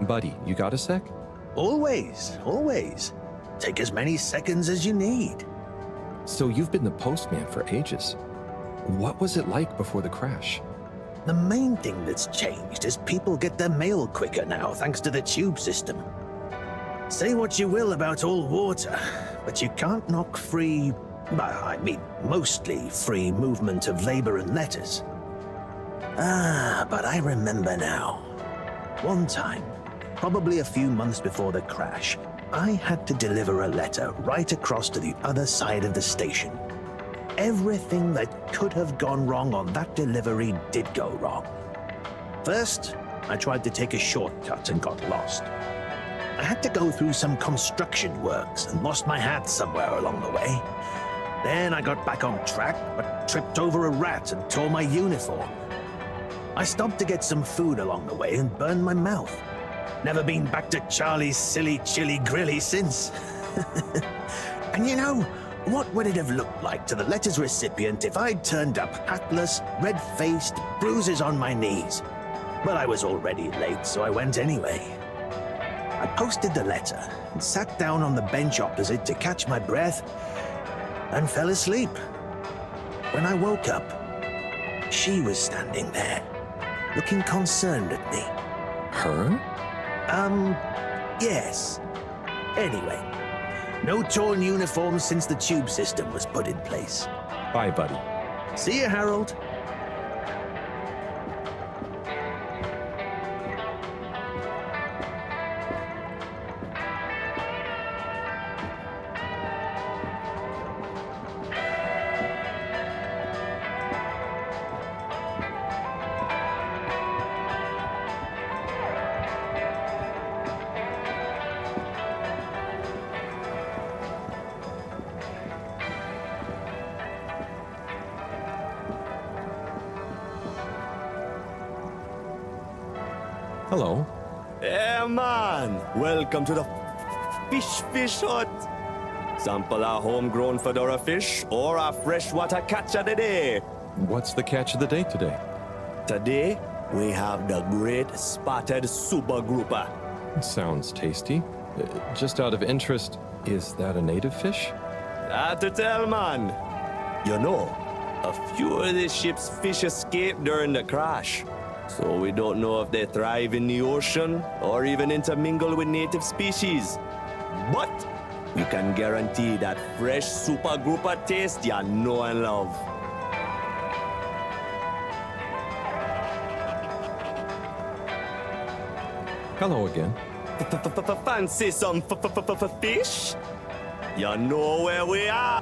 Buddy, you got a sec? Always, always. Take as many seconds as you need. So you've been the postman for ages. What was it like before the crash? The main thing that's changed is people get their mail quicker now, thanks to the tube system. Say what you will about all water, but you can't knock free, mostly free movement of labor and letters. But I remember now. One time, probably a few months before the crash, I had to deliver a letter right across to the other side of the station. Everything that could have gone wrong on that delivery did go wrong. First, I tried to take a shortcut and got lost. I had to go through some construction works and lost my hat somewhere along the way. Then I got back on track, but tripped over a rat and tore my uniform. I stopped to get some food along the way and burned my mouth. Never been back to Charlie's silly chili grilly since. And you know, what would it have looked like to the letter's recipient if I'd turned up hatless, red-faced, bruises on my knees? But I was already late, so I went anyway. I posted the letter and sat down on the bench opposite to catch my breath and fell asleep. When I woke up, she was standing there, looking concerned at me. Her? Yes. Anyway, no torn uniforms since the tube system was put in place. Bye, buddy. See you, Harold. Hello. Hey man, welcome to the fish hut. Sample a homegrown fedora fish or a freshwater catch of the day. What's the catch of the day today? Today, we have the great spotted super grouper. Sounds tasty. Just out of interest, is that a native fish? Hard to tell, man. You know, a few of the ship's fish escaped during the crash. So we don't know if they thrive in the ocean or even intermingle with native species. But we can guarantee that fresh super grouper taste you know and love. Hello again. Fancy some fish? You know where we are.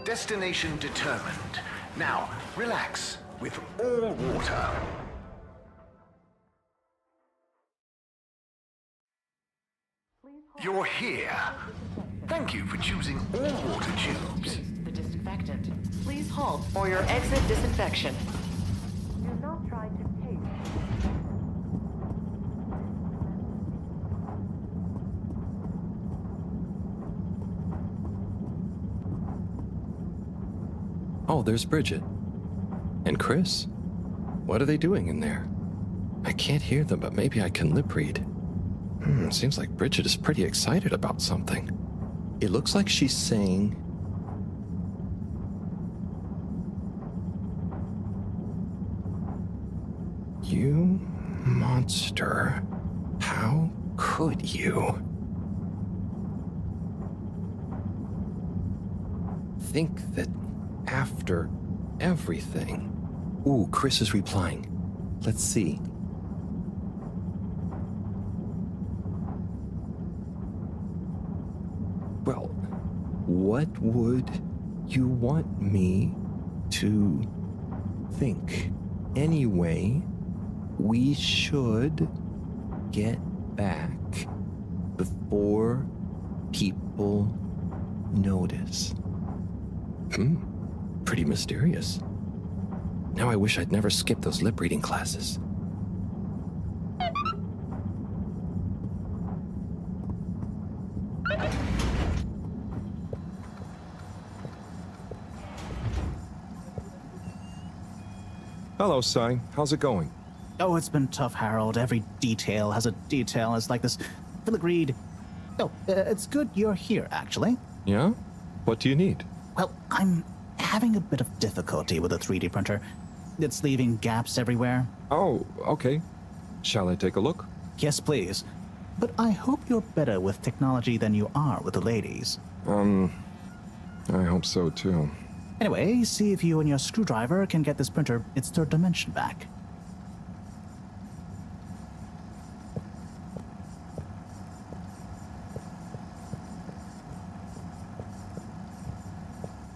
Destination determined. Now, relax with all water. You're here. Thank you for choosing all water tubes. The disinfectant. Please halt for your exit disinfection. Do not try to take. Oh, there's Bridget. And Chris. What are they doing in there? I can't hear them, but maybe I can lip read. Seems like Bridget is pretty excited about something. It looks like she's saying... You monster. How could you? Think that after everything... Ooh, Chris is replying. Let's see. Well, what would you want me to think? Anyway, we should get back before people notice. Pretty mysterious. Now I wish I'd never skipped those lip reading classes. Hello, Sai. How's it going? Oh, it's been tough, Harold. Every detail has a detail. It's like this filigreed. Oh, it's good you're here, actually. Yeah? What do you need? Well, I'm having a bit of difficulty with a 3D printer. It's leaving gaps everywhere. Oh, okay. Shall I take a look? Yes, please. But I hope you're better with technology than you are with the ladies. I hope so too. Anyway, see if you and your screwdriver can get this printer its third dimension back.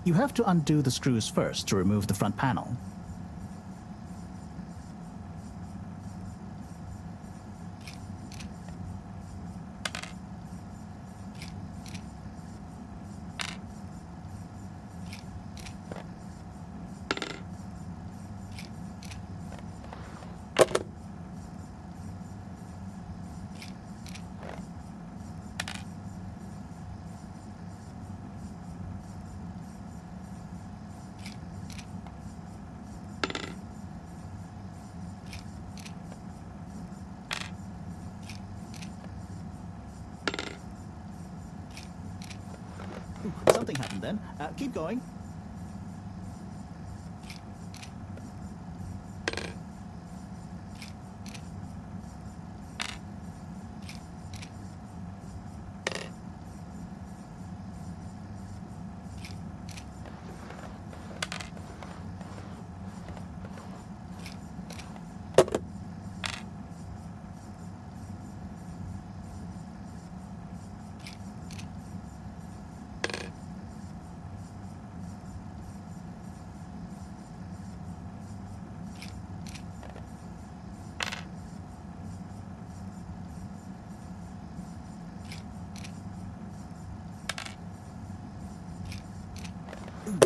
You have to undo the screws first to remove the front panel. Something happened then. Keep going.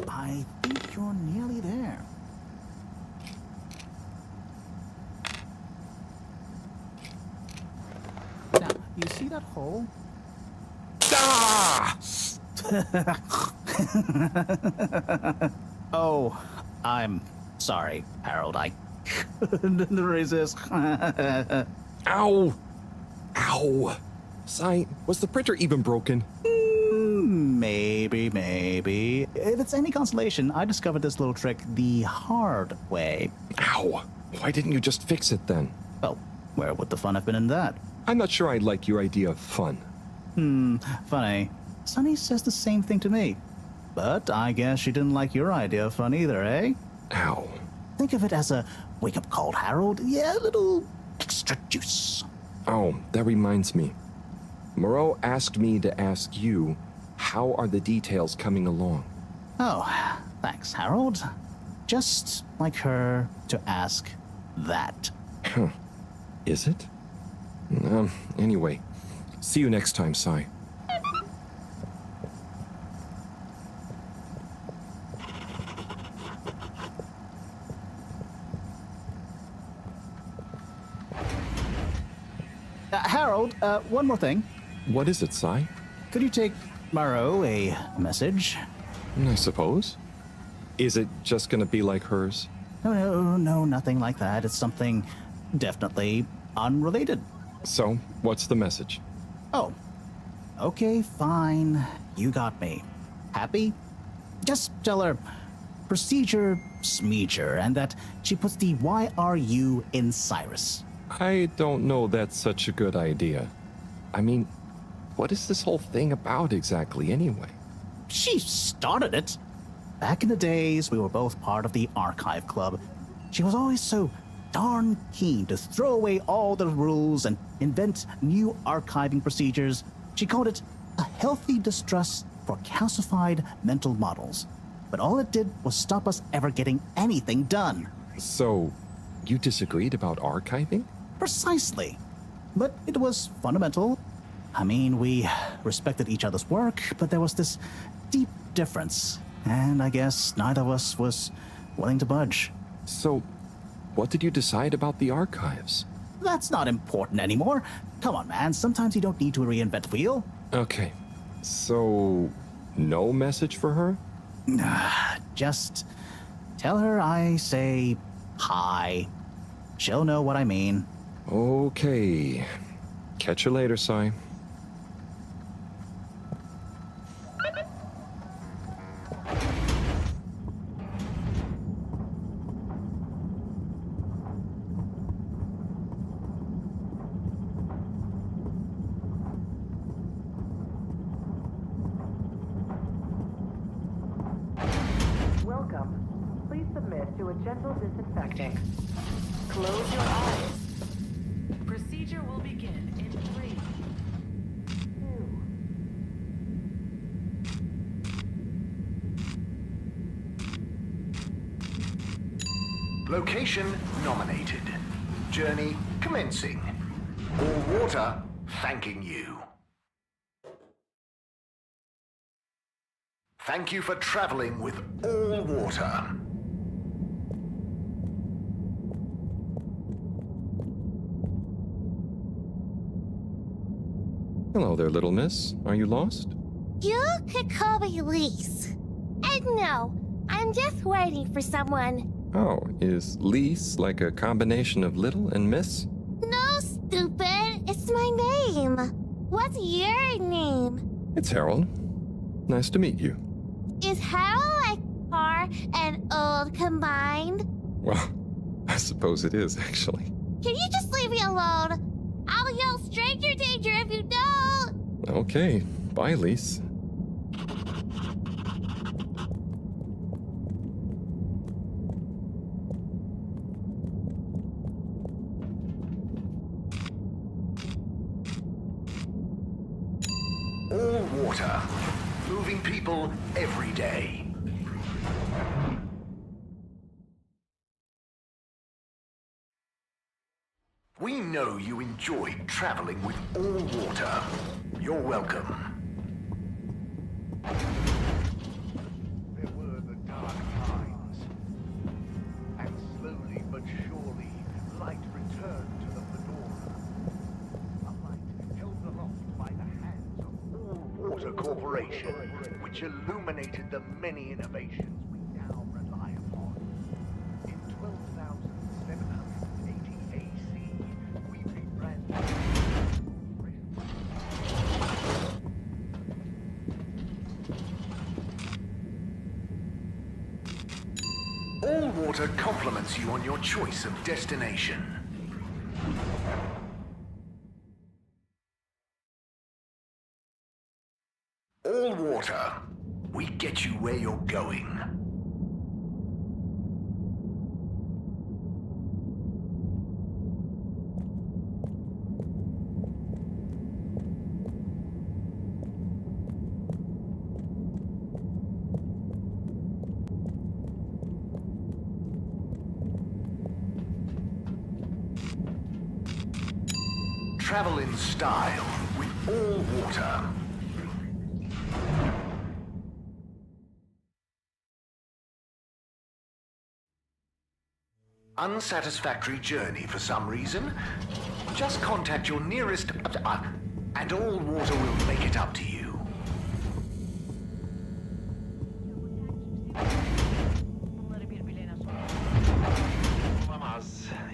I think you're nearly there. Now, you see that hole? Ah! Oh, I'm sorry, Harold. I couldn't resist. Ow! Ow! Sai, was the printer even broken? Maybe. If it's any consolation, I discovered this little trick the hard way. Ow! Why didn't you just fix it then? Well, where would the fun have been in that? I'm not sure I like your idea of fun. Funny. Sunny says the same thing to me. But I guess she didn't like your idea of fun either, eh? Ow. Think of it as a wake-up call, Harold. Yeah, a little extra juice. Oh, that reminds me. Maro asked me to ask you, how are the details coming along? Oh, thanks, Harold. Just like her to ask that. Huh. Is it? Anyway. See you next time, Sai. Harold, one more thing. What is it, Sai? Could you take Maro a message? I suppose. Is it just gonna be like hers? No, nothing like that. It's something definitely unrelated. So, what's the message? Oh, okay, fine. You got me. Happy? Just tell her procedure smeeger and that she puts the YRU in Cyrus. I don't know that's such a good idea. I mean, what is this whole thing about exactly anyway? She started it. Back in the days, we were both part of the archive club. She was always so darn keen to throw away all the rules and invent new archiving procedures. She called it a healthy distrust for calcified mental models. But all it did was stop us ever getting anything done. So, you disagreed about archiving? Precisely. But it was fundamental. I mean, we respected each other's work, but there was this deep difference. And I guess neither of us was willing to budge. So, what did you decide about the archives? That's not important anymore. Come on, man. Sometimes you don't need to reinvent the wheel. Okay, so no message for her? Just tell her I say hi. She'll know what I mean. Okay. Catch you later, Sai. Welcome. Please submit to a gentle disinfecting. Close your eyes. Procedure will begin in 3, 2. Location nominated. Journey commencing. All water thanking you. Thank you for traveling with all water. Hello there, little miss. Are you lost? You could call me Lise. And no, I'm just waiting for someone. Oh, is Lise like a combination of little and miss? No, stupid. It's my name. What's your name? It's Harold. Nice to meet you. Is Harold like car and old combined? Well, I suppose it is, actually. Can you just leave me alone? I'll yell stranger danger if you don't. Okay, bye, Lise. All water. Moving people every day. We know you enjoyed traveling with all water. You're welcome. There were the dark times, and slowly but surely, light returned to the Fedora. A light held aloft by the hands of All Water Corporation, which illuminated the many innovations we now rely upon. In 12,780 AC, we rebranded. All Water compliments you on your choice of destination. All Water, we get you where you're going. Travel in style with All Water. Unsatisfactory journey for some reason? Just contact your nearest and All Water will make it up to you.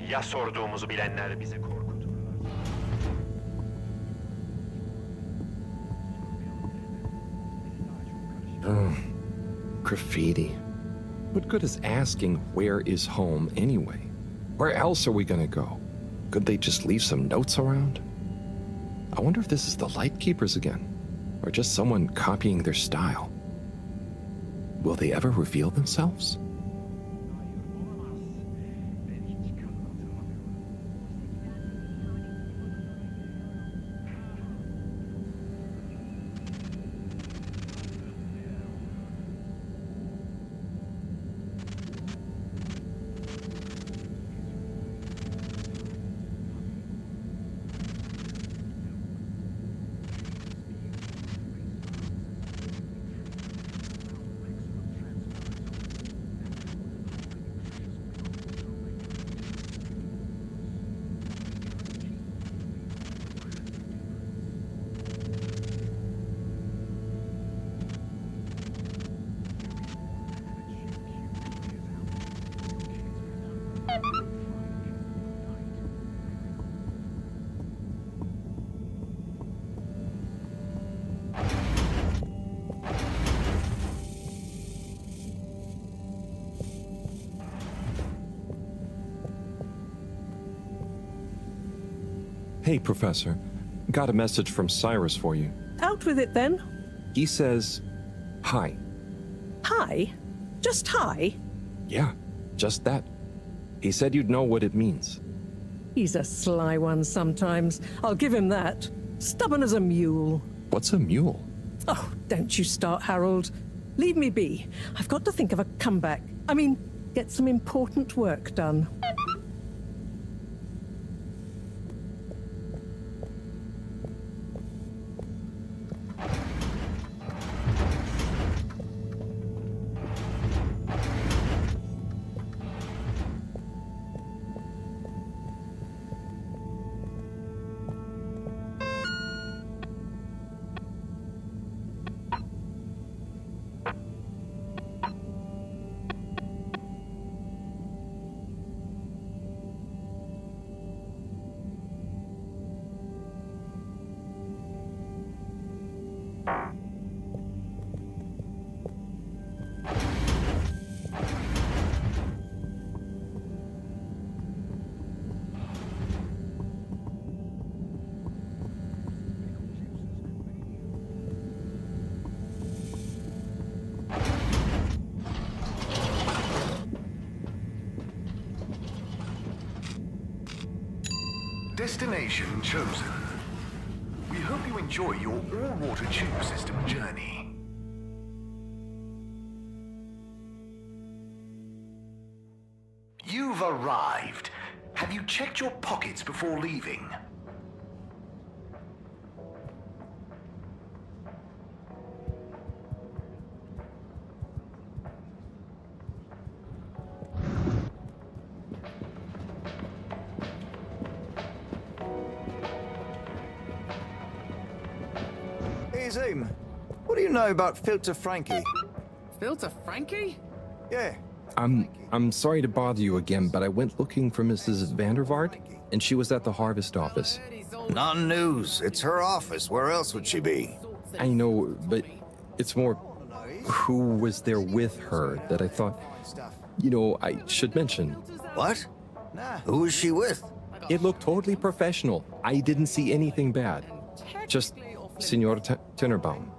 Ya sorduğumuzu bilenler bizi korkuturlar. Graffiti. What good is asking where is home anyway? Where else are we gonna go? Could they just leave some notes around? I wonder if this is the Lightkeepers again, or just someone copying their style. Will they ever reveal themselves? Hey, Professor. Got a message from Cyrus for you. Out with it then. He says, hi. Hi? Just hi? Yeah, just that. He said you'd know what it means. He's a sly one sometimes. I'll give him that. Stubborn as a mule. What's a mule? Oh, don't you start, Harold. Leave me be. I've got to think of a comeback. I mean, get some important work done. Destination chosen. We hope you enjoy your all-water tube system journey. You've arrived. Have you checked your pockets before leaving? Hey, Zoom. What do you know about Filter Frankie? Filter Frankie? Yeah. I'm sorry to bother you again, but I went looking for Mrs. Vandervaart, and she was at the harvest office. Non-news. It's her office. Where else would she be? I know, but it's more who was there with her that I thought, I should mention. What? Who is she with? It looked totally professional. I didn't see anything bad. Just Senor Tenenbaum.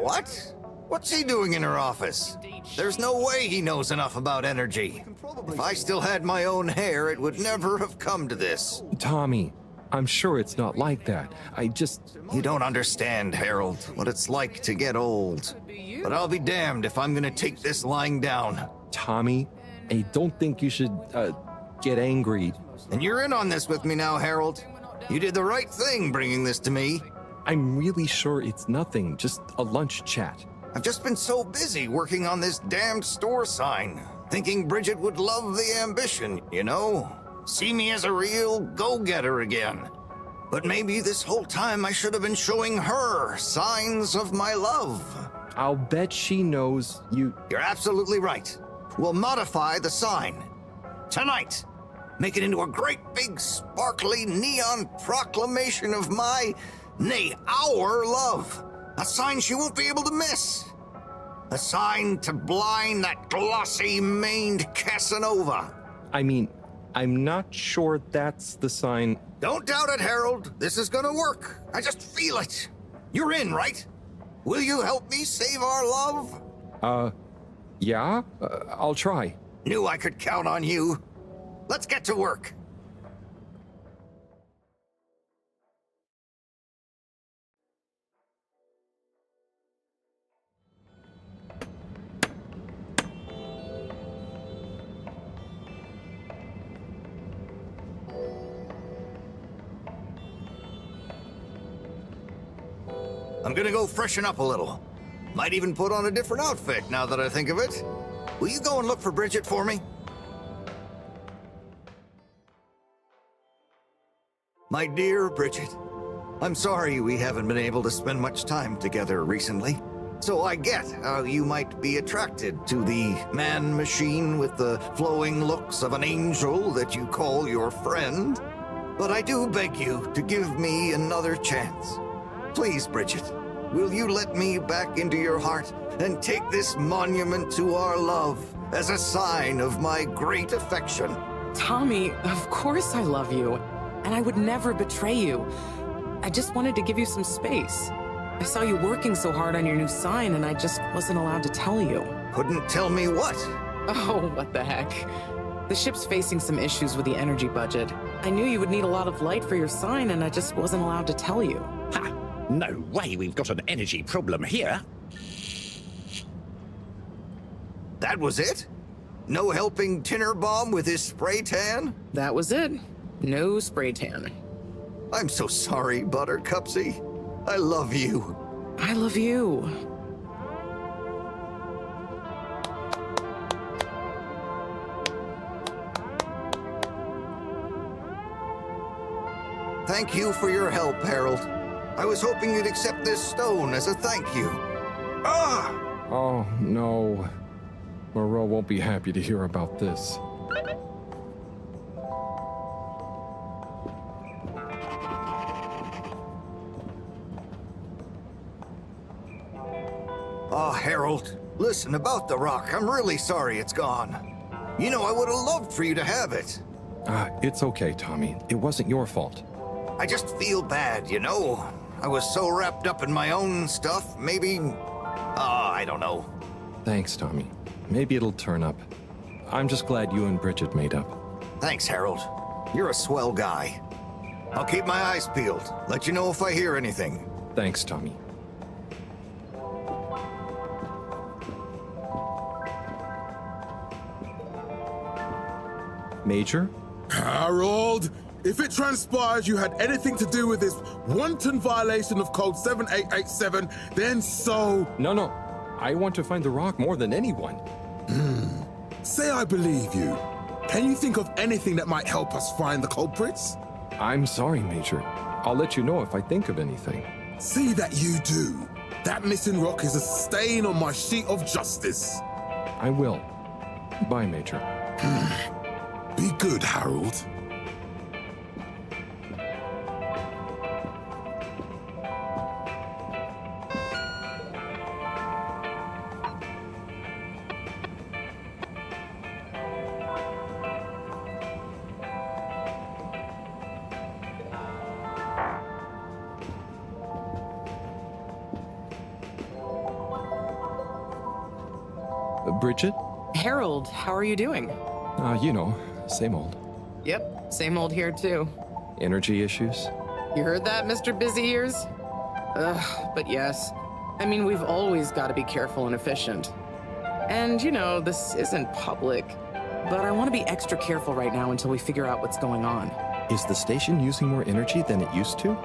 What? What's he doing in her office? There's no way he knows enough about energy. If I still had my own hair, it would never have come to this. Tommy, I'm sure it's not like that. You don't understand, Harold, what it's like to get old. But I'll be damned if I'm gonna take this lying down. Tommy, I don't think you should, get angry. And you're in on this with me now, Harold. You did the right thing bringing this to me. I'm really sure it's nothing, just a lunch chat. I've just been so busy working on this damned store sign, thinking Bridget would love the ambition, See me as a real go-getter again. But maybe this whole time I should have been showing her signs of my love. I'll bet she knows you... You're absolutely right. We'll modify the sign. Tonight. Make it into a great big sparkly neon proclamation of my, nay, our love. A sign she won't be able to miss. A sign to blind that glossy-maned Casanova. I mean, I'm not sure that's the sign. Don't doubt it, Harold. This is gonna work. I just feel it. You're in, right? Will you help me save our love? Yeah? I'll try. Knew I could count on you. Let's get to work. I'm gonna go freshen up a little. Might even put on a different outfit now that I think of it. Will you go and look for Bridget for me? My dear Bridget, I'm sorry we haven't been able to spend much time together recently. So I get how you might be attracted to the man-machine with the flowing looks of an angel that you call your friend. But I do beg you to give me another chance. Please, Bridget, will you let me back into your heart and take this monument to our love as a sign of my great affection? Tommy, of course I love you. And I would never betray you. I just wanted to give you some space. I saw you working so hard on your new sign, and I just wasn't allowed to tell you. Couldn't tell me what? Oh, what the heck. The ship's facing some issues with the energy budget. I knew you would need a lot of light for your sign, and I just wasn't allowed to tell you. Ha! No way we've got an energy problem here. That was it? No helping Tinnerbomb with his spray tan? That was it. No spray tan. I'm so sorry, Buttercupsy. I love you. I love you. Thank you for your help, Harold. I was hoping you'd accept this stone as a thank you. Ah! Oh, no. Maro won't be happy to hear about this. Oh, Harold, listen, about the rock, I'm really sorry it's gone. You know, I would have loved for you to have it. It's okay, Tommy. It wasn't your fault. I just feel bad, you know? I was so wrapped up in my own stuff, maybe... I don't know. Thanks, Tommy. Maybe it'll turn up. I'm just glad you and Bridget made up. Thanks, Harold. You're a swell guy. I'll keep my eyes peeled. Let you know if I hear anything. Thanks, Tommy. Major? Harold, if it transpires you had anything to do with this wanton violation of Code 7887, then so... No. I want to find the rock more than anyone. Say I believe you. Can you think of anything that might help us find the culprits? I'm sorry, Major. I'll let you know if I think of anything. See that you do. That missing rock is a stain on my sheet of justice. I will. Bye, Major. Be good, Harold. Bridget? Harold, how are you doing? You know, same old. Yep, same old here too. Energy issues? You heard that, Mr. Busy Ears? But yes. I mean, we've always got to be careful and efficient. And, you know, this isn't public, but I want to be extra careful right now until we figure out what's going on. Is the station using more energy than it used to?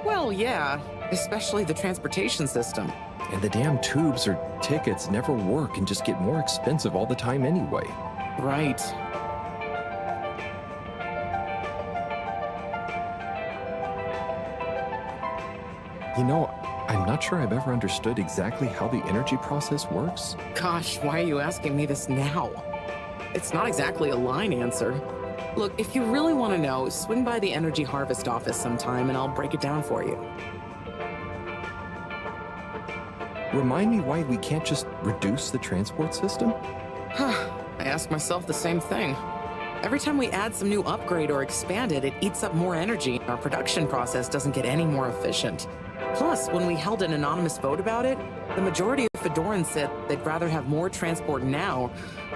Well, yeah, especially the transportation system. And the damn tubes or tickets never work and just get more expensive all the time anyway. Right. You know, I'm not sure I've ever understood exactly how the energy process works. Gosh, why are you asking me this now? It's not exactly a line answer. Look, if you really want to know, swing by the Energy Harvest office sometime and I'll break it down for you. Remind me why we can't just reduce the transport system? I ask myself the same thing. Every time we add some new upgrade or expand it, it eats up more energy. Our production process doesn't get any more efficient. Plus, when we held an anonymous vote about it, the majority of Fedorans said they'd rather have more transport now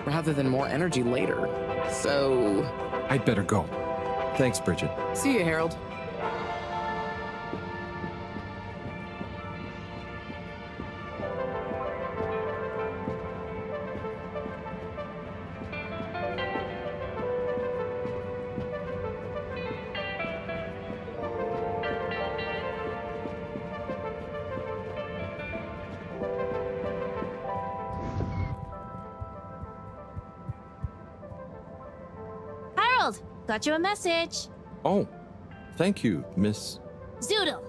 rather than more energy later. So... I'd better go. Thanks, Bridget. See you, Harold. Got you a message. Oh, thank you, Miss... Zoodle.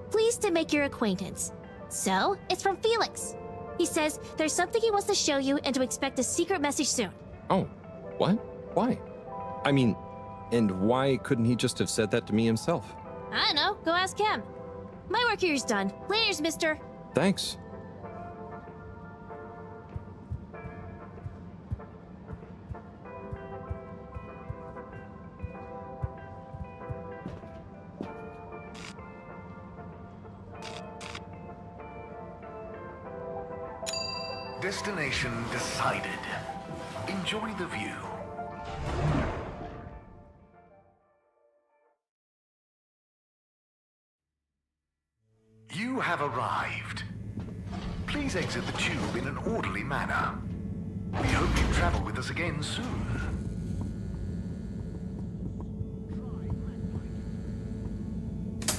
Pleased to make your acquaintance. So, it's from Felix. He says there's something he wants to show you and to expect a secret message soon. Oh, what? Why? I mean, and why couldn't he just have said that to me himself? I don't know. Go ask him. My work here's done. Laters, mister. Thanks. Destination decided. Enjoy the view. You have arrived. Please exit the tube in an orderly manner. We hope you travel with us again soon.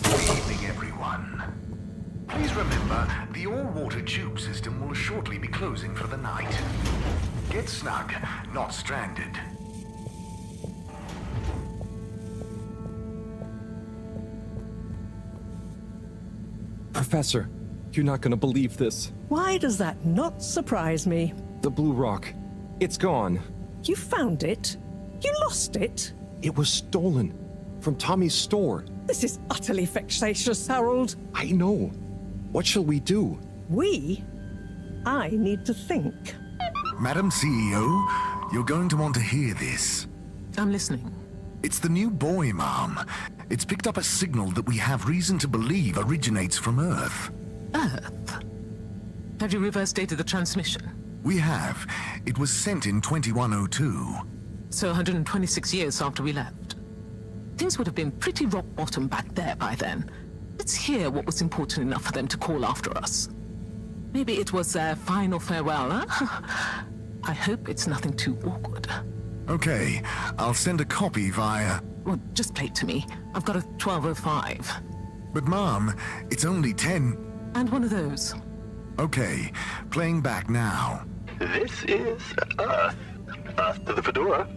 Good evening, everyone. Please remember, the all-water tube system will shortly be closing for the night. Get snug, not stranded. Professor, you're not gonna believe this. Why does that not surprise me? The blue rock. It's gone. You found it? You lost it? It was stolen from Tommy's store. This is utterly vexatious, Harold. I know. What shall we do? We? I need to think. Madam CEO, you're going to want to hear this. I'm listening. It's the new buoy, Ma'am. It's picked up a signal that we have reason to believe originates from Earth. Earth? Have you reverse dated the transmission? We have. It was sent in 2102. So 126 years after we left. Things would have been pretty rock bottom back there by then. Let's hear what was important enough for them to call after us. Maybe it was their final farewell, huh? I hope it's nothing too awkward. Okay, I'll send a copy via... Well, just play it to me. I've got a 1205. But Mom, it's only 10... And one of those. Okay, playing back now. This is Earth. Earth to the Fedora.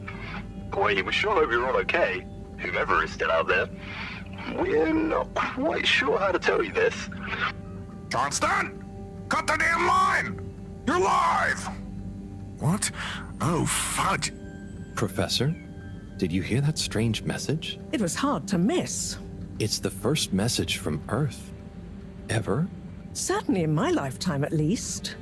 We sure hope you're all okay, whoever is still out there. We're not quite sure how to tell you this. Johnston! Cut the damn line! You're live! What? Oh, fudge. Professor, did you hear that strange message? It was hard to miss. It's the first message from Earth. Ever? Certainly in my lifetime, at least.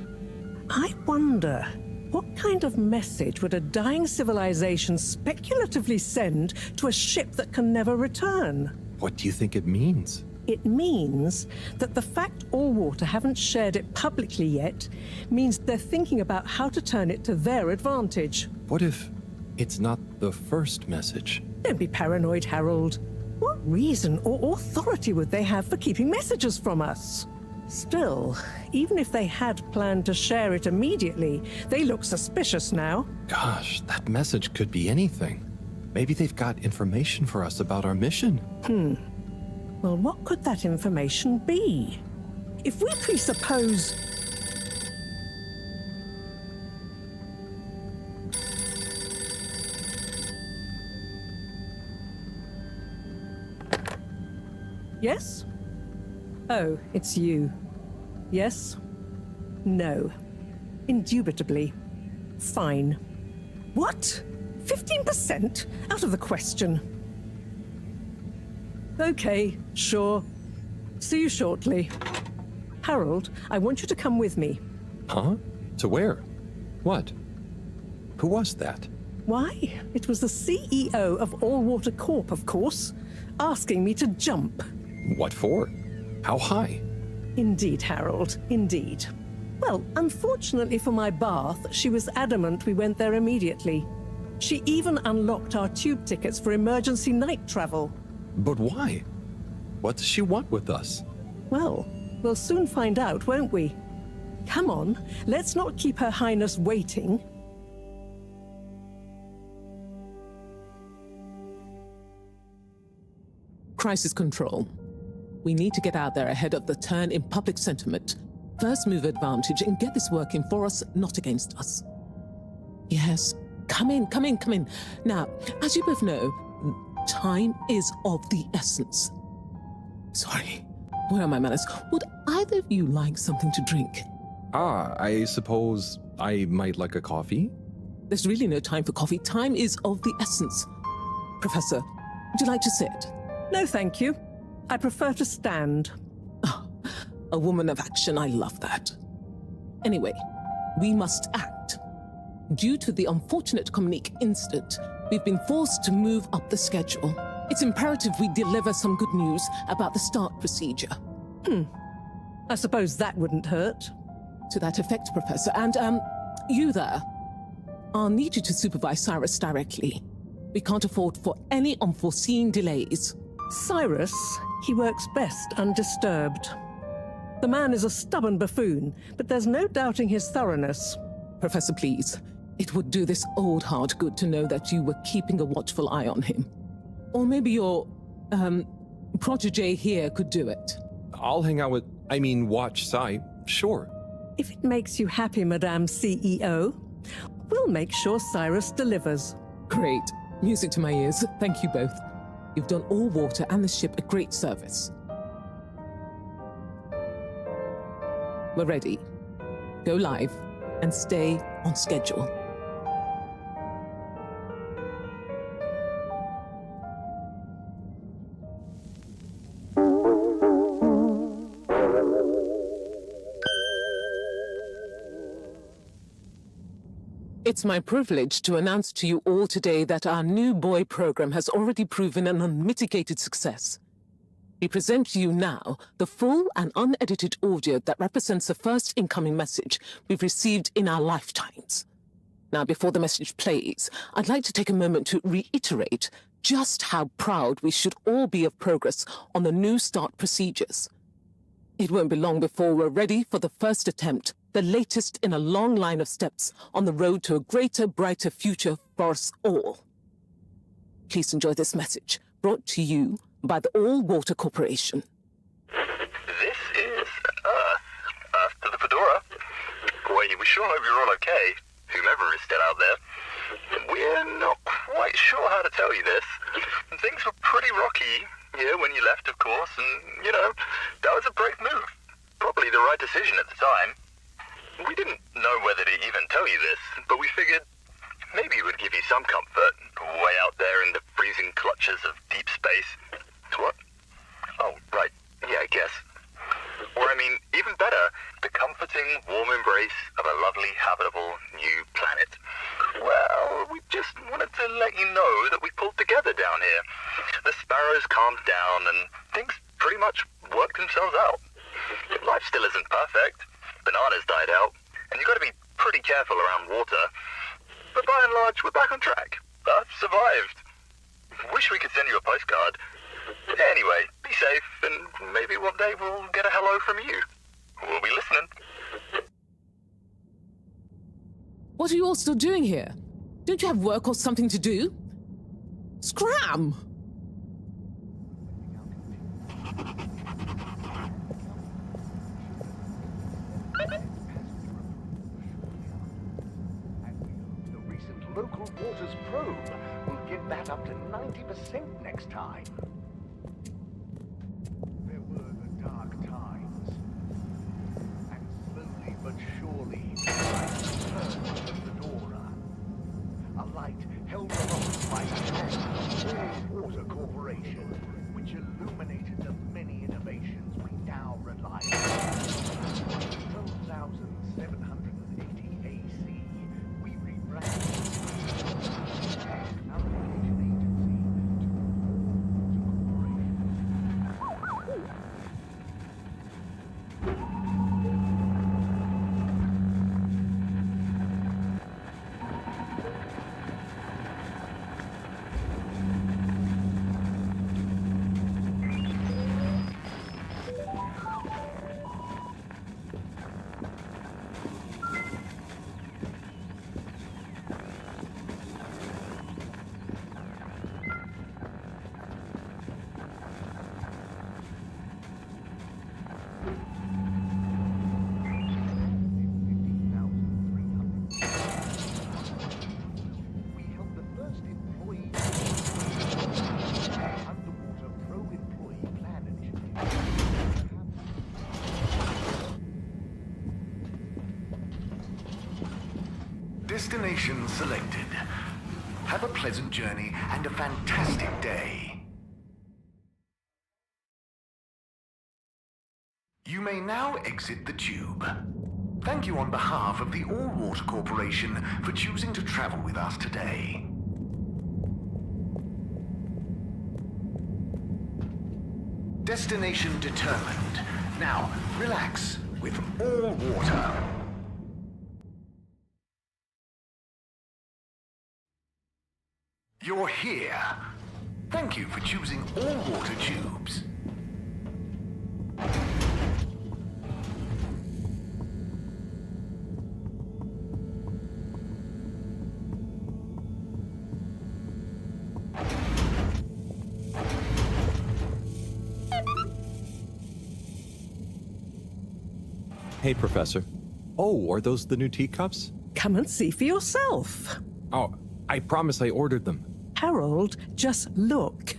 I wonder, what kind of message would a dying civilization speculatively send to a ship that can never return? What do you think it means? It means that the fact Allwater haven't shared it publicly yet means they're thinking about how to turn it to their advantage. What if it's not the first message? Don't be paranoid, Harold. What reason or authority would they have for keeping messages from us? Still, even if they had planned to share it immediately, they look suspicious now. Gosh, that message could be anything. Maybe they've got information for us about our mission. Well, what could that information be? If we presuppose... Yes? Oh, it's you. Yes? No. Indubitably. Fine. What? 15%? Out of the question. Okay, sure. See you shortly. Harold, I want you to come with me. Huh? To where? What? Who was that? Why? It was the CEO of Allwater Corp, of course, asking me to jump. What for? How high? Indeed, Harold, indeed. Well, unfortunately for my bath, she was adamant we went there immediately. She even unlocked our tube tickets for emergency night travel. But why? What does she want with us? Well, we'll soon find out, won't we? Come on, let's not keep Her Highness waiting. Crisis control. We need to get out there ahead of the turn in public sentiment. First move advantage and get this working for us, not against us. Yes, come in. Now, as you both know, time is of the essence. Sorry, where are my manners? Would either of you like something to drink? I suppose I might like a coffee? There's really no time for coffee. Time is of the essence. Professor, would you like to sit? No, thank you. I prefer to stand. Oh, a woman of action, I love that. Anyway, we must act. Due to the unfortunate Communique incident, we've been forced to move up the schedule. It's imperative we deliver some good news about the start procedure. I suppose that wouldn't hurt. To that effect, Professor. And, you there. I'll need you to supervise Cyrus directly. We can't afford for any unforeseen delays. Cyrus, he works best undisturbed. The man is a stubborn buffoon, but there's no doubting his thoroughness. Professor, please. It would do this old heart good to know that you were keeping a watchful eye on him. Or maybe your, protege here could do it. I'll hang out with, watch Cy, sure. If it makes you happy, Madame CEO, we'll make sure Cyrus delivers. Great. Music to my ears. Thank you both. You've done Allwater and the ship a great service. We're ready. Go live and stay on schedule. It's my privilege to announce to you all today that our new boy program has already proven an unmitigated success. We present to you now the full and unedited audio that represents the first incoming message we've received in our lifetimes. Now, before the message plays, I'd like to take a moment to reiterate just how proud we should all be of progress on the new start procedures. It won't be long before we're ready for the first attempt, the latest in a long line of steps on the road to a greater, brighter future for us all. Please enjoy this message, brought to you by the Allwater Corporation. This is Earth to the Fedora. We sure hope you're all okay, whomever is still out there. We're not quite sure how to tell you this. Things were pretty rocky here when you left, of course, and, that was a brave move. Probably the right decision at the time. We didn't know whether to even tell you this, but we figured maybe it would give you some comfort, way out there in the freezing clutches of deep space. What? Oh, right. Yeah, I guess. Or, even better, the comforting, warm embrace of a lovely, habitable new planet. Well, we just wanted to let you know that we pulled together down here. The sparrows calmed down and things pretty much worked themselves out. Life still isn't perfect. Bananas died out, and you've got to be pretty careful around water. But by and large, we're back on track. Earth survived. Wish we could send you a postcard. Anyway, be safe, and maybe one day we'll get a hello from you. We'll be listening. What are you all still doing here? Don't you have work or something to do? Scram! The recent local waters probe will get that up to 90% next time. There were the dark times, and slowly but surely, the light returned to the Fedora. A light held aloft by the hands of the Water Corporation, which illuminated the many innovations we now rely on. 12,780 AC, we rebranded Destination selected. Have a pleasant journey and a fantastic day. You may now exit the tube. Thank you on behalf of the All-Water Corporation for choosing to travel with us today. Destination determined. Now, relax with all water. You're here. Thank you for choosing all water tubes. Hey, Professor. Oh, are those the new teacups? Come and see for yourself. Oh, I promise I ordered them. Harold, just look.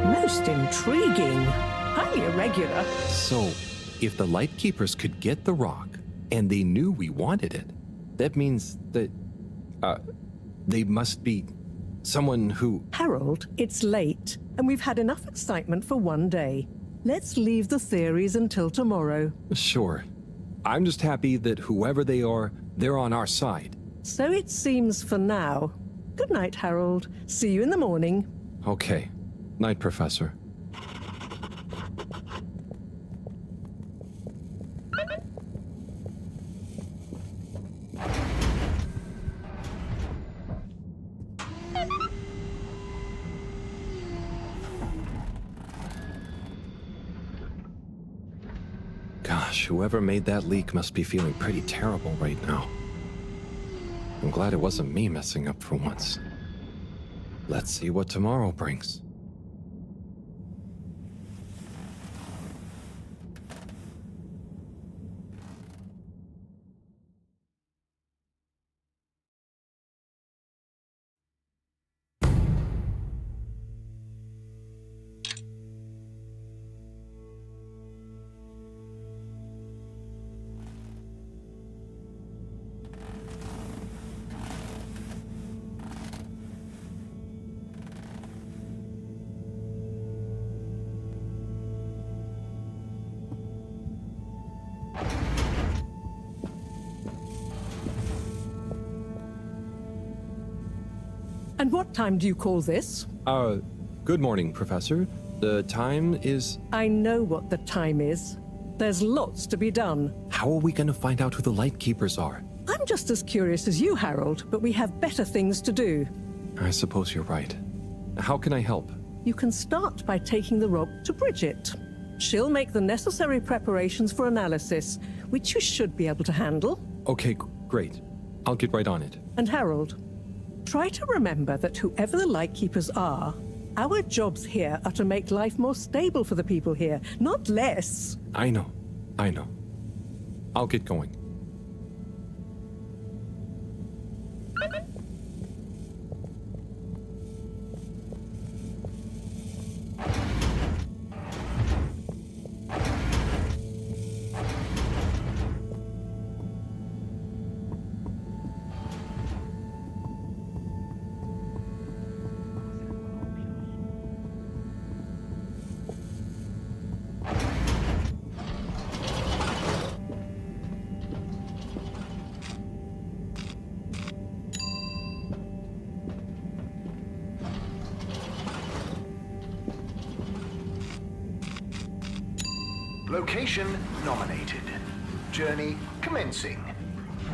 Most intriguing. Highly irregular. So, if the Lightkeepers could get the rock, and they knew we wanted it, that means that, they must be someone who... Harold, it's late, and we've had enough excitement for one day. Let's leave the theories until tomorrow. Sure. I'm just happy that whoever they are, they're on our side. So it seems for now. Good night, Harold. See you in the morning. Okay. Night, Professor. Gosh, whoever made that leak must be feeling pretty terrible right now. I'm glad it wasn't me messing up for once. Let's see what tomorrow brings. And what time do you call this? Good morning, Professor. The time is... I know what the time is. There's lots to be done. How are we going to find out who the Lightkeepers are? I'm just as curious as you, Harold, but we have better things to do. I suppose you're right. How can I help? You can start by taking the rock to Bridget. She'll make the necessary preparations for analysis, which you should be able to handle. Okay, great. I'll get right on it. And Harold, try to remember that whoever the Lightkeepers are, Our jobs here are to make life more stable for the people here, not less. I know. I'll get going. Location nominated. Journey commencing.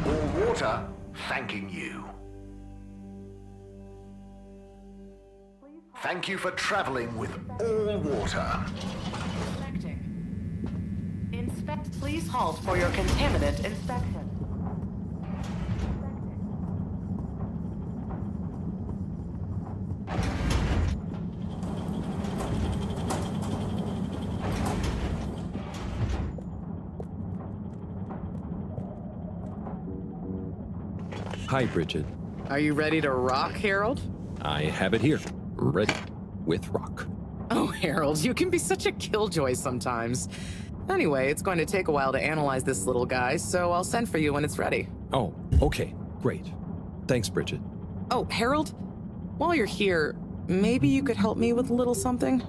All water thanking you. Thank you for traveling with all water. Inspect. Please halt for your contaminant inspection. Hi, Bridget. Are you ready to rock, Harold? I have it here. Ready. With rock. Oh, Harold, you can be such a killjoy sometimes. Anyway, it's going to take a while to analyze this little guy, so I'll send for you when it's ready. Oh, okay. Great. Thanks, Bridget. Oh, Harold, while you're here, maybe you could help me with a little something?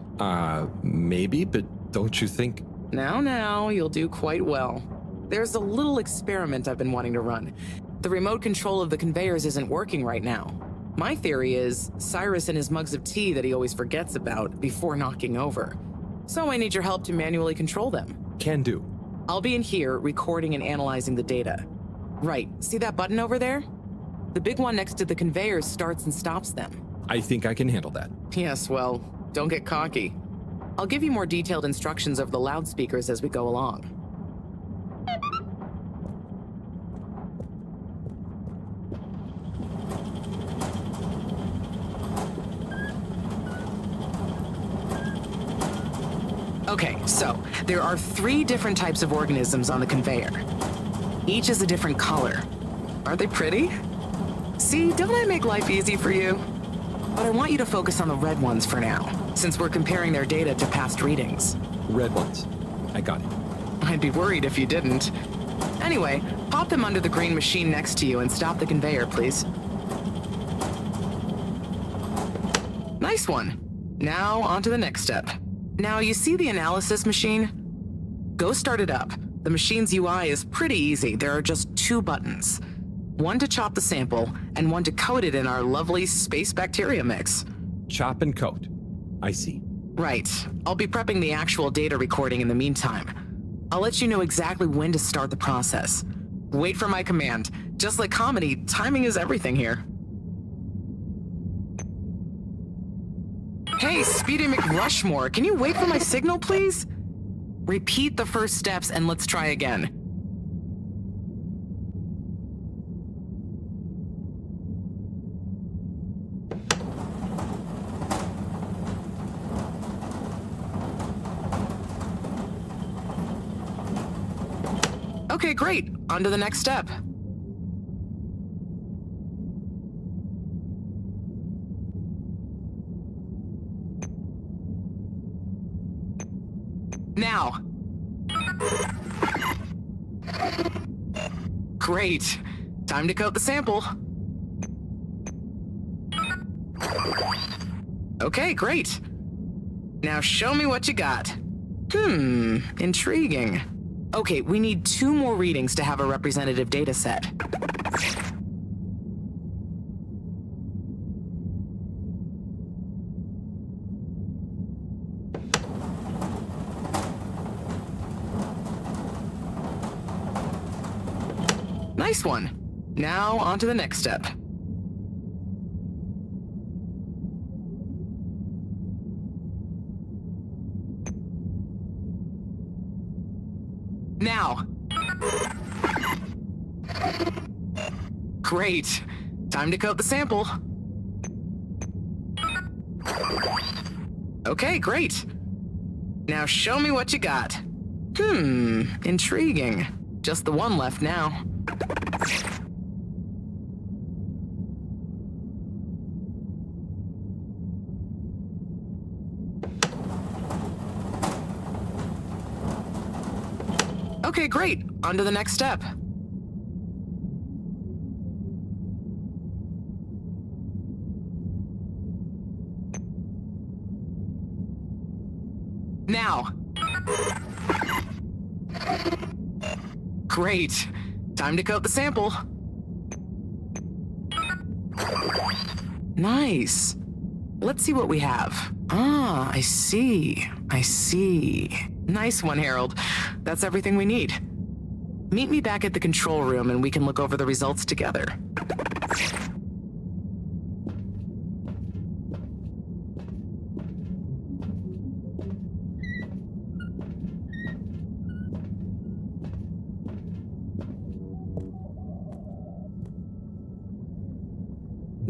Maybe, but don't you think... Now, you'll do quite well. There's a little experiment I've been wanting to run. The remote control of the conveyors isn't working right now. My theory is Cyrus and his mugs of tea that he always forgets about before knocking over. So I need your help to manually control them. Can do. I'll be in here recording and analyzing the data. Right, see that button over there? The big one next to the conveyors starts and stops them. I think I can handle that. Yes, well, don't get cocky. I'll give you more detailed instructions over the loudspeakers as we go along. Okay, so there are 3 different types of organisms on the conveyor. Each is a different color. Aren't they pretty? See, don't I make life easy for you? But I want you to focus on the red ones for now, since we're comparing their data to past readings. Red ones. I got it. I'd be worried if you didn't. Anyway, pop them under the green machine next to you and stop the conveyor, please. Nice one. Now, on to the next step. Now, you see the analysis machine? Go start it up. The machine's UI is pretty easy. There are just 2 buttons. One to chop the sample, and one to coat it in our lovely space bacteria mix. Chop and coat. I see. Right. I'll be prepping the actual data recording in the meantime. I'll let you know exactly when to start the process. Wait for my command. Just like comedy, timing is everything here. Hey, Speedy McRushmore, can you wait for my signal, please? Repeat the first steps and let's try again. Okay, great. On to the next step. Now. Great. Time to coat the sample. Okay, great. Now show me what you got. Intriguing. Okay, we need 2 more readings to have a representative data set. Nice one. Now, on to the next step. Now. Great. Time to coat the sample. Okay, great. Now show me what you got. Intriguing. Just the one left now. Okay, great. On to the next step. Now. Great. Time to coat the sample. Nice. Let's see what we have. Ah, I see. I see. Nice one, Harold. That's everything we need. Meet me back at the control room and we can look over the results together.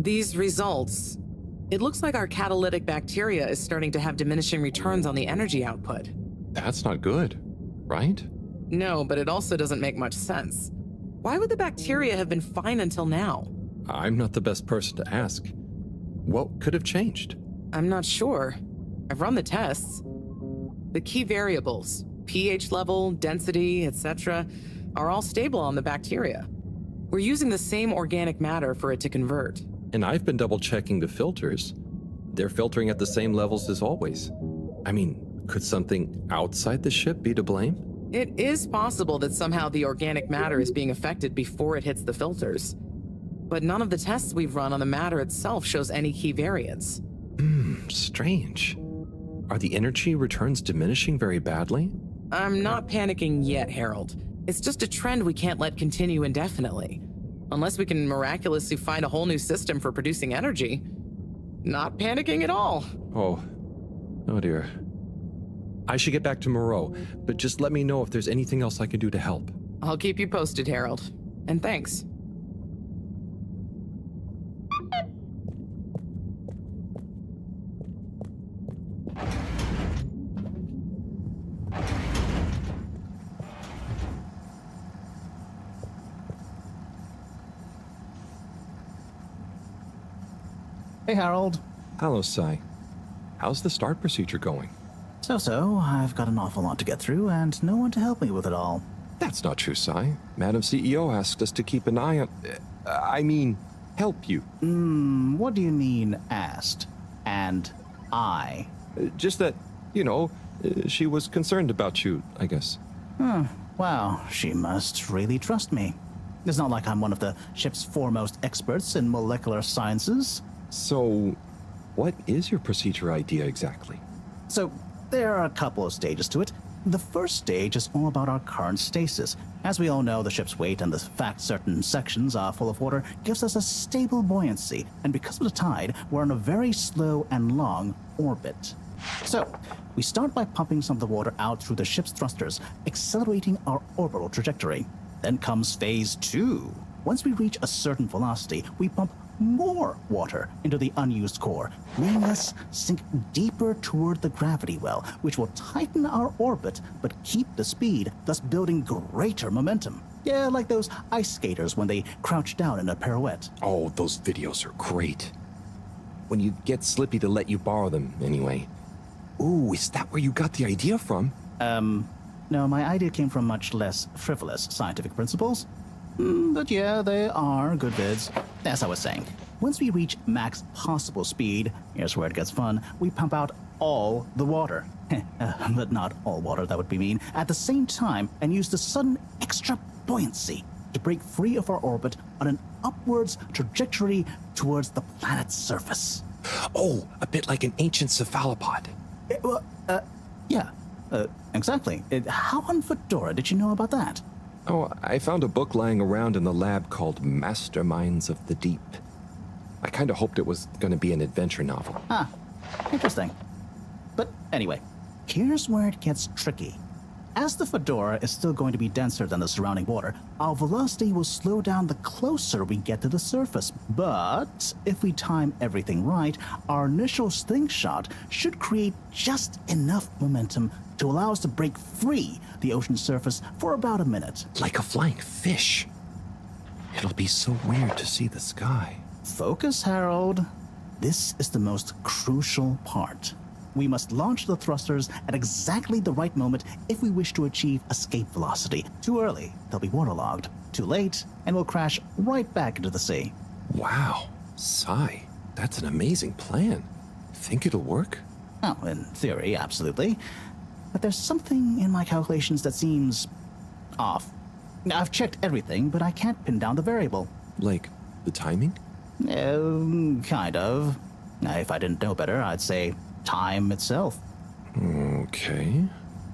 These results, it looks like our catalytic bacteria is starting to have diminishing returns on the energy output. That's not good, right? No, but it also doesn't make much sense. Why would the bacteria have been fine until now? I'm not the best person to ask. What could have changed? I'm not sure. I've run the tests. The key variables, pH level, density, etc., are all stable on the bacteria. We're using the same organic matter for it to convert. And I've been double-checking the filters. They're filtering at the same levels as always. I mean, could something outside the ship be to blame? It is possible that somehow the organic matter is being affected before it hits the filters. But none of the tests we've run on the matter itself shows any key variants. Strange. Are the energy returns diminishing very badly? I'm not panicking yet, Harold. It's just a trend we can't let continue indefinitely. Unless we can miraculously find a whole new system for producing energy. Not panicking at all. Oh dear. I should get back to Maro, but just let me know if there's anything else I can do to help. I'll keep you posted, Harold. And thanks. Hey, Harold. Hello, Sai. How's the start procedure going? So, I've got an awful lot to get through and no one to help me with it all. That's not true, Sai. Madam CEO asked us to keep an eye on... help you. What do you mean, asked? And I? Just that, she was concerned about you, I guess. Wow, she must really trust me. It's not like I'm one of the ship's foremost experts in molecular sciences. So, what is your procedure idea exactly? So, there are a couple of stages to it. The first stage is all about our current stasis. As we all know, the ship's weight and the fact certain sections are full of water gives us a stable buoyancy, and because of the tide, we're on a very slow and long orbit. So, we start by pumping some of the water out through the ship's thrusters, accelerating our orbital trajectory. Then comes phase 2. Once we reach a certain velocity, we pump more water into the unused core, letting us sink deeper toward the gravity well, which will tighten our orbit but keep the speed, thus building greater momentum. Yeah, like those ice skaters when they crouch down in a pirouette. Oh, those videos are great. When you get Slippy to let you borrow them, anyway. Ooh, is that where you got the idea from? No, my idea came from much less frivolous scientific principles. But yeah, they are good vids. As I was saying, once we reach max possible speed, here's where it gets fun, we pump out all the water. But not all water, that would be mean. At the same time, and use the sudden extra buoyancy to break free of our orbit on an upwards trajectory towards the planet's surface. Oh, a bit like an ancient cephalopod. Yeah, exactly. How on Fedora did you know about that? Oh, I found a book lying around in the lab called Masterminds of the Deep. I kind of hoped it was going to be an adventure novel. Interesting. But anyway, here's where it gets tricky. As the Fedora is still going to be denser than the surrounding water, our velocity will slow down the closer we get to the surface. But if we time everything right, our initial slingshot should create just enough momentum to allow us to break free the ocean surface for about a minute. Like a flying fish. It'll be so weird to see the sky. Focus, Harold. This is the most crucial part. We must launch the thrusters at exactly the right moment if we wish to achieve escape velocity. Too early, they'll be waterlogged. Too late, and we'll crash right back into the sea. Wow, Sai, that's an amazing plan. Think it'll work? Oh, in theory, absolutely. But there's something in my calculations that seems off. I've checked everything, but I can't pin down the variable. Like the timing? Kind of. If I didn't know better, I'd say time itself. Okay.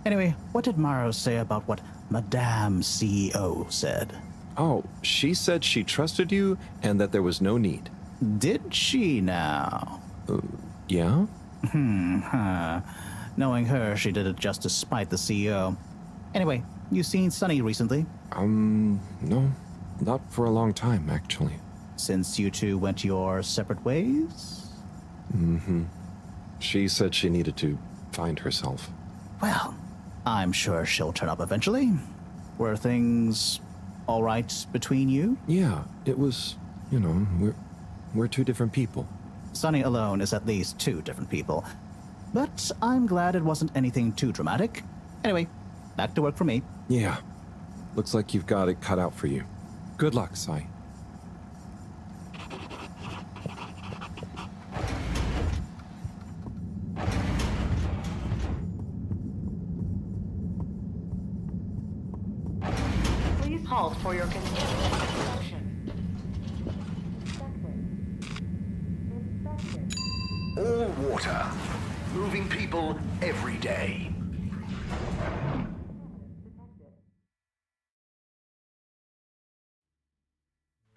Anyway, what did Maro say about what Madame CEO said? Oh, she said she trusted you and that there was no need. Did she now? Yeah? Knowing her, she did it just to spite the CEO. Anyway, you seen Sunny recently? No. Not for a long time, actually. Since you two went your separate ways? She said she needed to find herself. Well, I'm sure she'll turn up eventually. Were things all right between you? Yeah, it was, we're two different people. Sunny alone is at least two different people. But I'm glad it wasn't anything too dramatic. Anyway, back to work for me. Yeah. Looks like you've got it cut out for you. Good luck, Sai. Please halt for your continued instruction. All water. Moving people every day.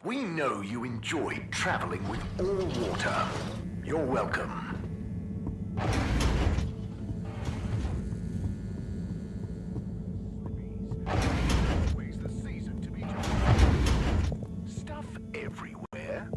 We know you enjoyed traveling with all water. You're welcome. Always the season to be doing stuff everywhere.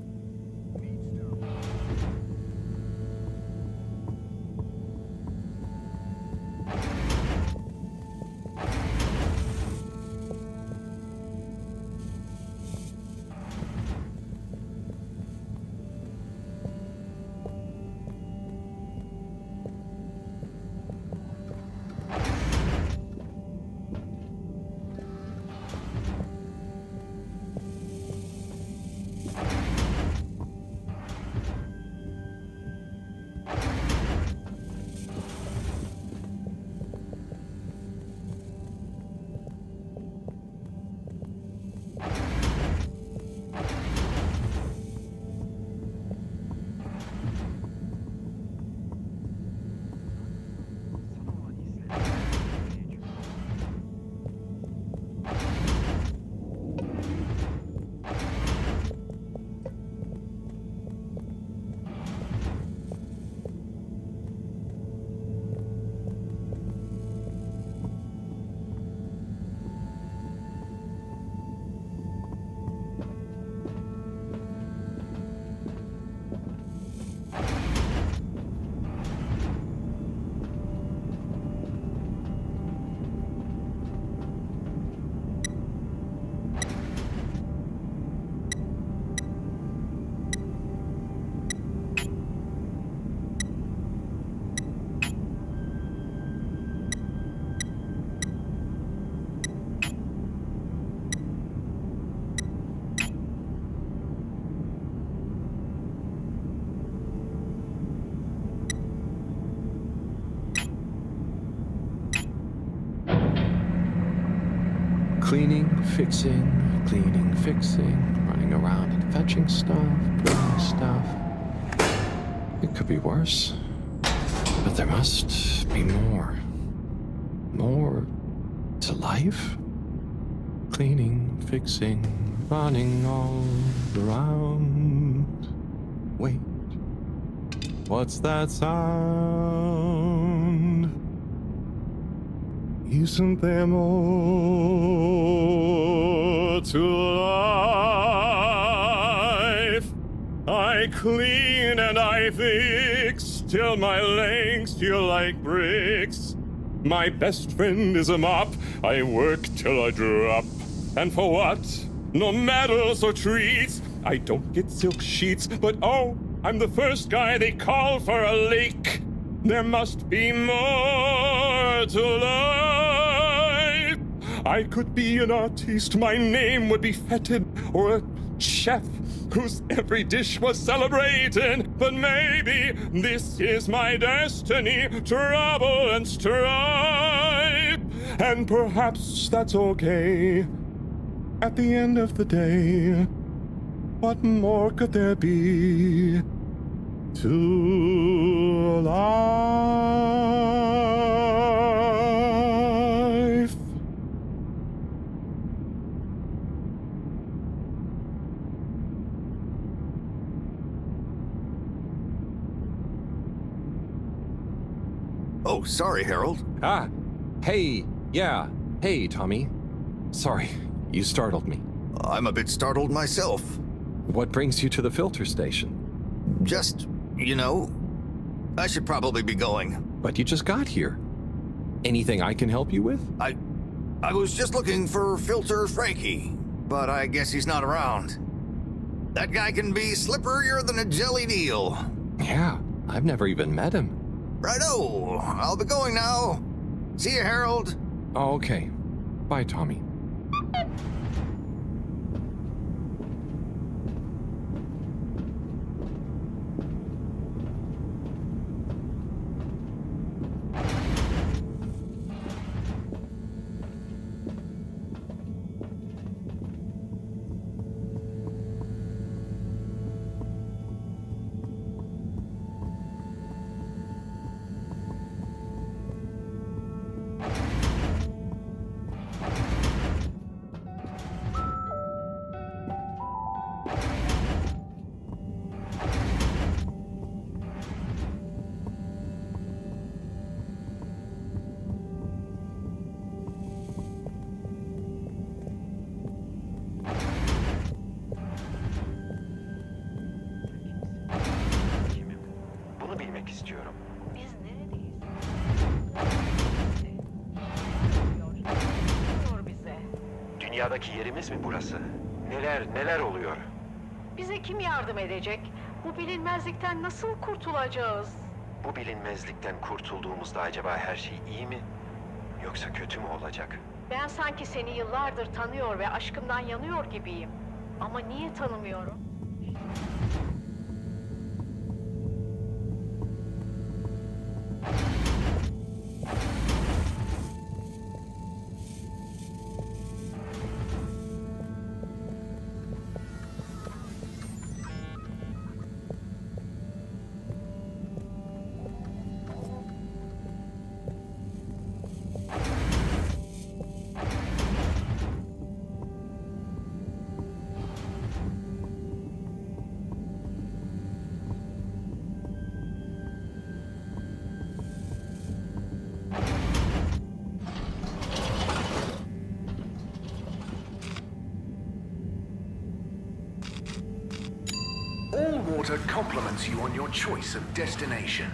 Cleaning, fixing, running around and fetching stuff, bringing stuff. It could be worse, but there must be more. More to life? Cleaning, fixing, running all around. Wait, what's that sound? Isn't there more to life? I clean and I fix till my legs feel like bricks. My best friend is a mop. I work till I drop. And for what? No medals or treats. I don't get silk sheets, but oh, I'm the first guy they call for a leak. There must be more to life. I could be an artiste, my name would be feted, or a chef whose every dish was celebrated. But maybe this is my destiny, trouble and strife. And perhaps that's okay. At the end of the day, what more could there be to life? Oh, sorry, Harold. Ah, hey, yeah, hey, Tommy. Sorry, you startled me. I'm a bit startled myself. What brings you to the filter station? Just, you know, I should probably be going. But you just got here. Anything I can help you with? I was just looking for Filter Frankie, but I guess he's not around. That guy can be slipperier than a jellied eel. Yeah, I've never even met him. Righto, I'll be going now. See you, Harold. Oh, okay. Bye, Tommy. Bunu bilmek istiyorum. Biz neredeyiz? Bize. Dünyadaki yerimiz mi burası? Neler oluyor? Bize kim yardım edecek? Bu bilinmezlikten nasıl kurtulacağız? Bu bilinmezlikten kurtulduğumuzda acaba her şey iyi mi? Yoksa kötü mü olacak? Ben sanki seni yıllardır tanıyor ve aşkımdan yanıyor gibiyim. Ama niye tanımıyorum? All water compliments you on your choice of destination.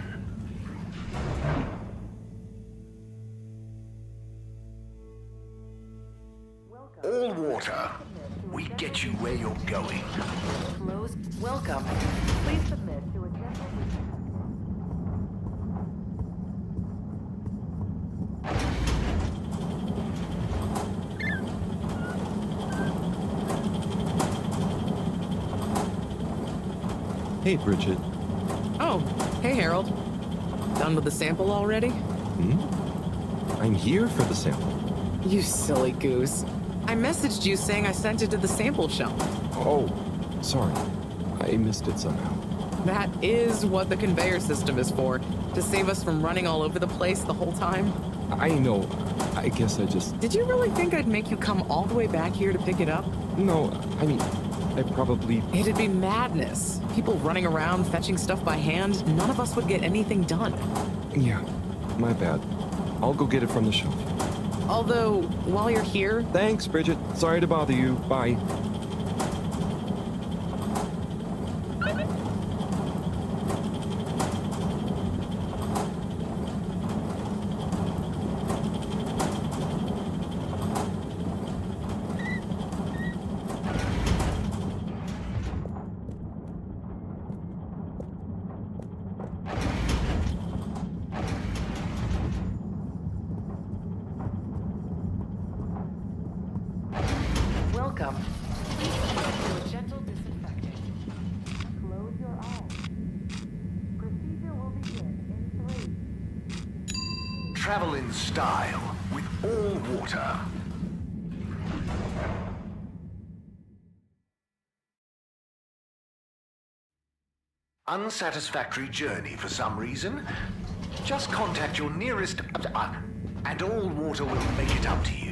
All water, we get you where you're going. Welcome. Please submit to a general... Hey, Bridget. Oh, hey, Harold. Done with the sample already? I'm here for the sample. You silly goose. I messaged you saying I sent it to the sample shop. Oh, sorry. I missed it somehow. That is what the conveyor system is for, to save us from running all over the place the whole time. I know. I guess I just... Did you really think I'd make you come all the way back here to pick it up? No, I mean, I probably... It'd be madness. People running around fetching stuff by hand. None of us would get anything done. Yeah, my bad. I'll go get it from the shelf. Although, while you're here... Thanks, Bridget. Sorry to bother you. Bye. Welcome. Please do a gentle disinfecting. Close your eyes. Procedure will begin in 3. Travel in style with all water. Unsatisfactory journey for some reason? Just contact your nearest... and all water will make it up to you.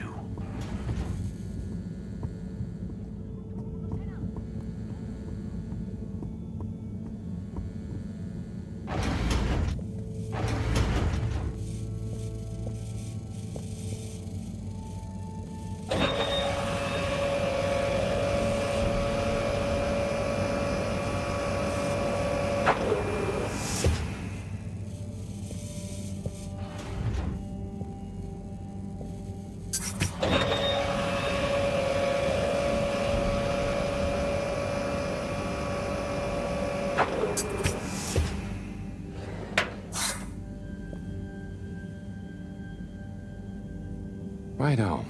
Righto.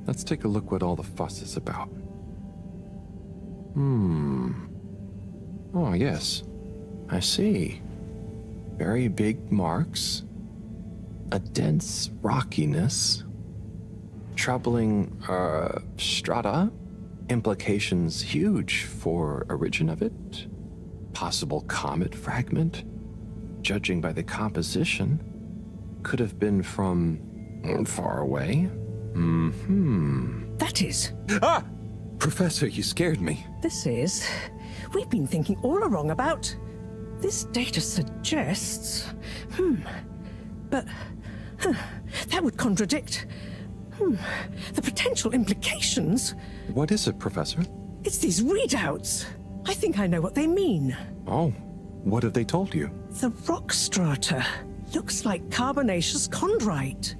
Let's take a look what all the fuss is about. Oh, yes. I see. Very big marks. A dense rockiness. Troubling, strata. Implications huge for origin of it. Possible comet fragment. Judging by the composition, could have been from far away. That is... Ah! Professor, you scared me. This is... We've been thinking all along about... This data suggests... But... that would contradict... The potential implications... What is it, Professor? It's these readouts. I think I know what they mean. Oh, what have they told you? The rock strata looks like carbonaceous chondrite.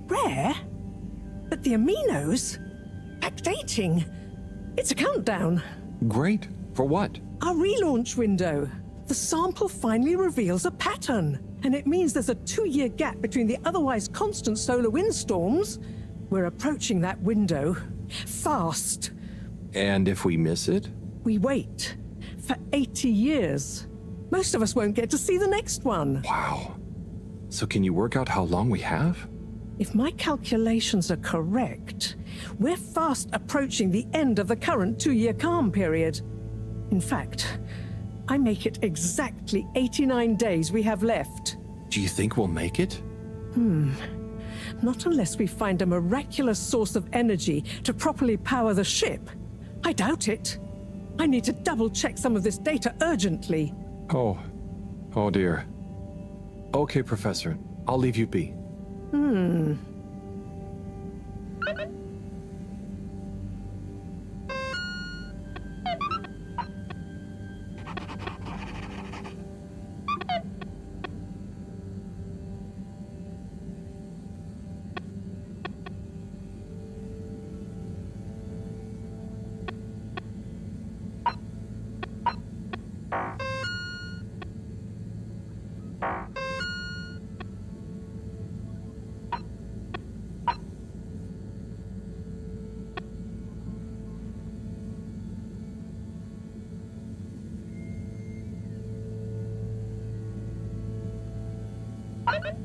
Rare, but the aminos... backdating. It's a countdown. Great. For what? Our relaunch window. The sample finally reveals a pattern, and it means there's a 2-year gap between the otherwise constant solar windstorms. We're approaching that window. Fast. And if we miss it? We wait. For 80 years. Most of us won't get to see the next one. Wow. So can you work out how long we have? If my calculations are correct, we're fast approaching the end of the current 2-year calm period. In fact, I make it exactly 89 days we have left. Do you think we'll make it? Not unless we find a miraculous source of energy to properly power the ship. I doubt it. I need to double-check some of this data urgently. Oh dear. Okay, Professor. I'll leave you be. Okay.